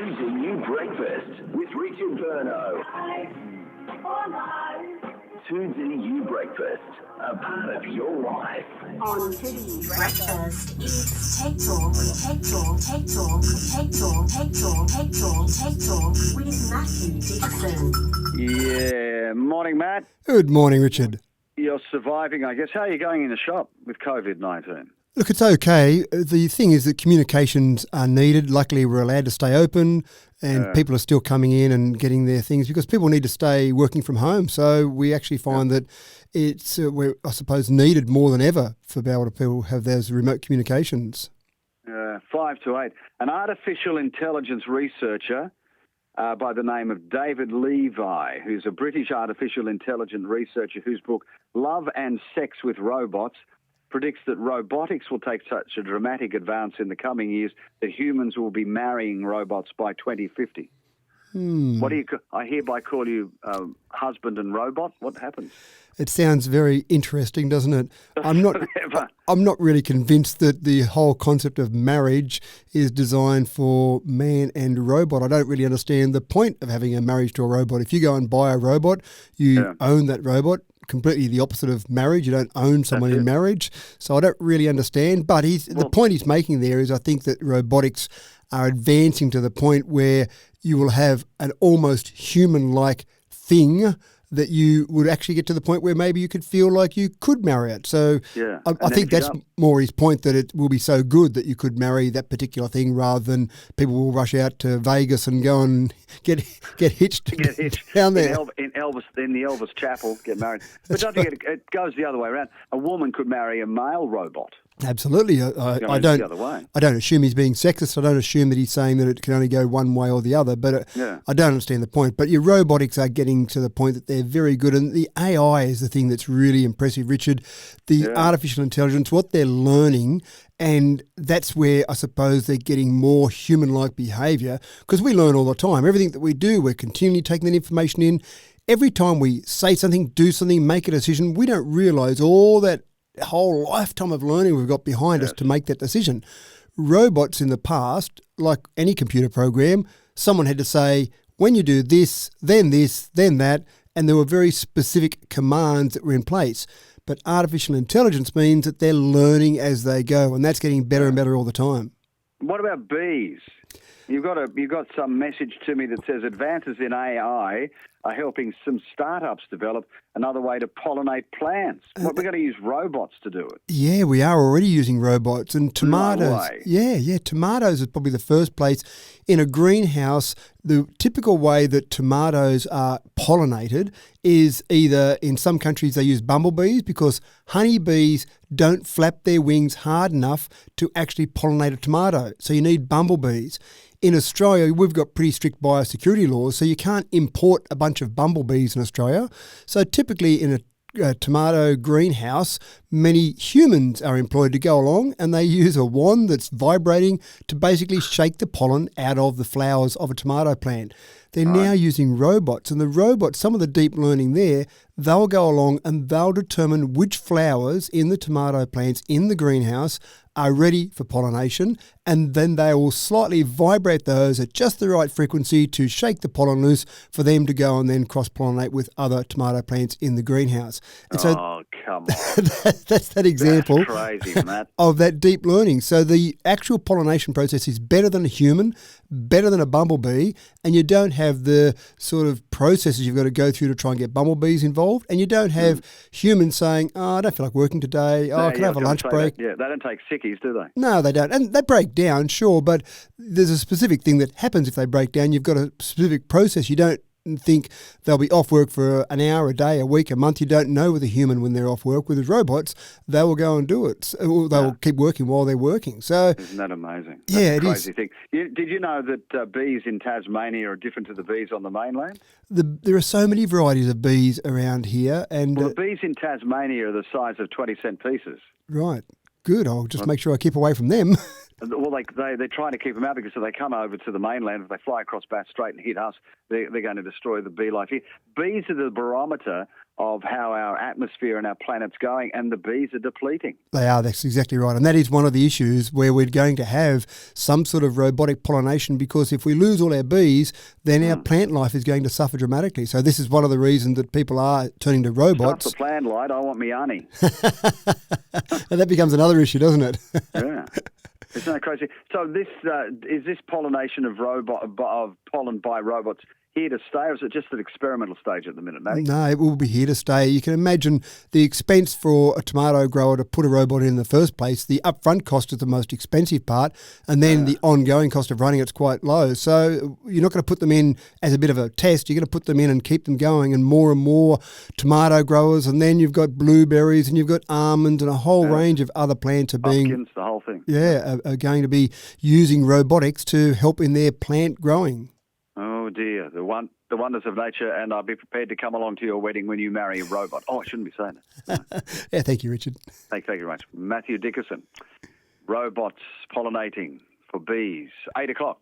2DU Breakfast with Richard Burno. 2DU Breakfast, a part of your life. On 2DU Breakfast, it's Tech Talk with Mathew Dickerson. Yeah, morning, Matt. Good morning, Richard. You're surviving, I guess. How are you going in the shop with COVID-19? Look, it's okay. The thing is that communications are needed. Luckily, we're allowed to stay open and people are still coming in and getting their things because people need to stay working from home. So we actually find that it's, we're, I suppose, needed more than ever for being able to people have those remote communications. 5 to 8. An artificial intelligence researcher by the name of David Levi, who's a British artificial intelligence researcher whose book Love and Sex with Robots predicts that robotics will take such a dramatic advance in the coming years that humans will be marrying robots by 2050. What do you? I hereby call you husband and robot. What happens? It sounds very interesting, doesn't it? I'm not really convinced that the whole concept of marriage is designed for man and robot. I don't really understand the point of having a marriage to a robot. If you go and buy a robot, you own that robot. Completely the opposite of marriage. You don't own someone in marriage. So I don't really understand. But the point he's making there is I think that robotics are advancing to the point where you will have an almost human-like thing that you would actually get to the point where maybe you could feel like you could marry it. So I think that's more his point, that it will be so good that you could marry that particular thing rather than people will rush out to Vegas and go and get hitched down there. In the Elvis Chapel, get married. But don't forget, it goes the other way around. A woman could marry a male robot. Absolutely. I don't assume he's being sexist. I don't assume that he's saying that it can only go one way or the other, but I don't understand the point. But your robotics are getting to the point that they're very good, and the AI is the thing that's really impressive, Richard. The artificial intelligence, what they're learning, and that's where I suppose they're getting more human-like behaviour, because we learn all the time. Everything that we do, we're continually taking that information in. Every time we say something, do something, make a decision, we don't realise all that whole lifetime of learning we've got behind us to make that decision. Robots in the past, like any computer program, someone had to say, when you do this, then that, and there were very specific commands that were in place. But artificial intelligence means that they're learning as they go, and that's getting better and better all the time. What about bees? You've got some message to me that says advances in AI are helping some startups develop another way to pollinate plants. We're going to use robots to do it. Yeah, we are already using robots. And tomatoes, tomatoes is probably the first place. In a greenhouse, the typical way that tomatoes are pollinated is either, in some countries they use bumblebees, because honeybees don't flap their wings hard enough to actually pollinate a tomato. So you need bumblebees. In Australia, we've got pretty strict biosecurity laws, so you can't import a bunch of bumblebees in Australia. So typically in a tomato greenhouse, many humans are employed to go along, and they use a wand that's vibrating to basically shake the pollen out of the flowers of a tomato plant. They're now using robots, and the robots, some of the deep learning there, they'll go along and they'll determine which flowers in the tomato plants in the greenhouse are ready for pollination, and then they will slightly vibrate those at just the right frequency to shake the pollen loose for them to go and then cross-pollinate with other tomato plants in the greenhouse. And come on. That's that example crazy, Matt. of that deep learning. So the actual pollination process is better than a human, better than a bumblebee, and you don't have the sort of processes you've got to go through to try and get bumblebees involved, and you don't have humans saying, I don't feel like working today, can I have a lunch break? They don't take sickies, do they? No, they don't. And they break down, sure, but there's a specific thing that happens if they break down. You've got a specific process. You don't think they'll be off work for an hour, a day, a week, a month. You don't know with a human when they're off work. With robots, they will go and do it. They'll keep working while they're working. So, isn't that amazing? That's a crazy thing. Did you know that bees in Tasmania are different to the bees on the mainland? There are so many varieties of bees around here. And the bees in Tasmania are the size of 20-cent pieces. Right. Good. I'll just make sure I keep away from them. Well, they're trying to keep them out because if they come over to the mainland, if they fly across Bass Strait and hit us, they're going to destroy the bee life here. Bees are the barometer of how our atmosphere and our planet's going, and the bees are depleting. They are, that's exactly right. And that is one of the issues where we're going to have some sort of robotic pollination, because if we lose all our bees, then our plant life is going to suffer dramatically. So this is one of the reasons that people are turning to robots. Stop the plant light, I want me honey. And that becomes another issue, doesn't it? Yeah. Isn't that crazy? So this is this pollination of pollen by robots here to stay, or is it just an experimental stage at the minute, Matty? No, it will be here to stay. You can imagine the expense for a tomato grower to put a robot in the first place. The upfront cost is the most expensive part, and then the ongoing cost of running it's quite low. So you're not going to put them in as a bit of a test. You're going to put them in and keep them going, and more tomato growers, and then you've got blueberries and you've got almonds and a whole range of other plants are Pumpkins, the whole thing. Yeah, are going to be using robotics to help in their plant growing. Oh dear, the wonders of nature, and I'll be prepared to come along to your wedding when you marry a robot. Oh, I shouldn't be saying that. Yeah, thank you, Richard. Thank you very much. Mathew Dickerson, robots pollinating for bees. 8 o'clock.